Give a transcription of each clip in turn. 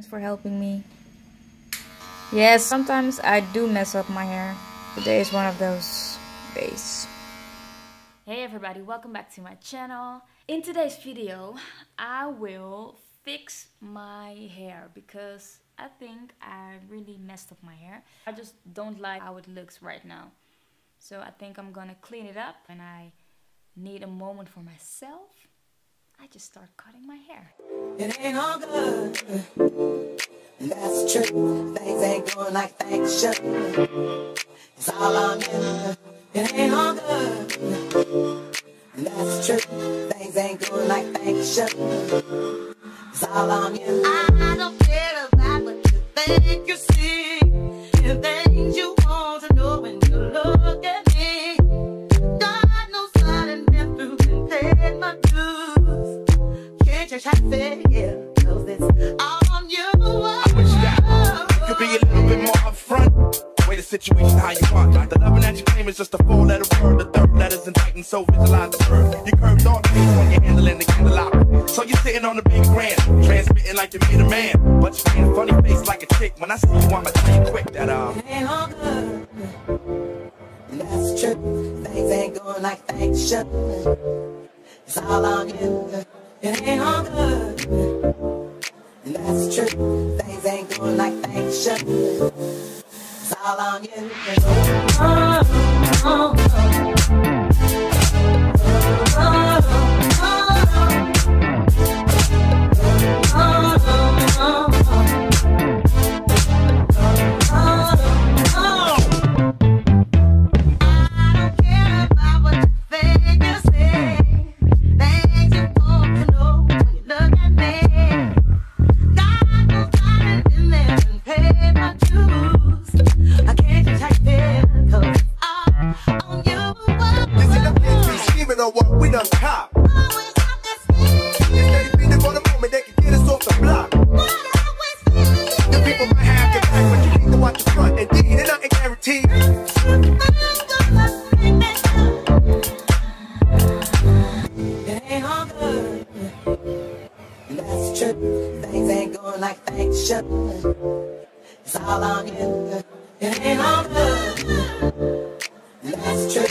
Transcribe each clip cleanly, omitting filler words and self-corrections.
Thanks for helping me. Yes, sometimes I do mess up my hair. Today is one of those days. Hey everybody, welcome back to my channel. In today's video, I will fix my hair because I think I really messed up my hair. I just don't like how it looks right now. So I think I'm gonna clean it up. When I need a moment for myself, I just start cutting my hair. It ain't all good, that's true. Things ain't going like things should. It's all on you. It ain't all good, that's true. Things ain't going like things should. It's all on you. I don't care about what you think you see. The things you want to know when you look at me. God knows I done been through and paid my dues. Can't you try to figure, 'cause it's all on you. I wish that you could be a little bit more upfront. Way the situation how you want. The loving that you claim is just a 4-letter word. The third letter's indicting, so visualize the verb. You curved all the things when you're handling the candelabra. So you're sitting on the big grand, transmitting like you meet a man. But you ain't a funny face like a chick. When I see you, I'ma tell you quick that It ain't all good, that's true. Things ain't going like things should. It's all on you. It ain't all good, that's true. Things ain't going like things should. It's all on you. We done cop. It's steady feeding for the moment they can get us off the block. The people might have your back, but you need to watch the front. Indeed, and nothing guaranteed. It ain't all good, that's true. Things ain't going like things should. It's all on you. It ain't all good, that's true.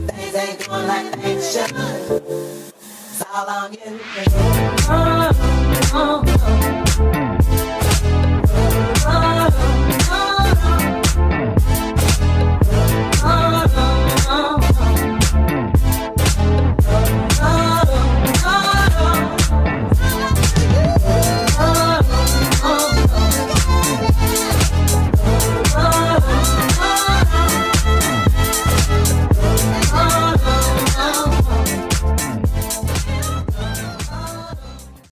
Things ain't going like things should. It's all on you.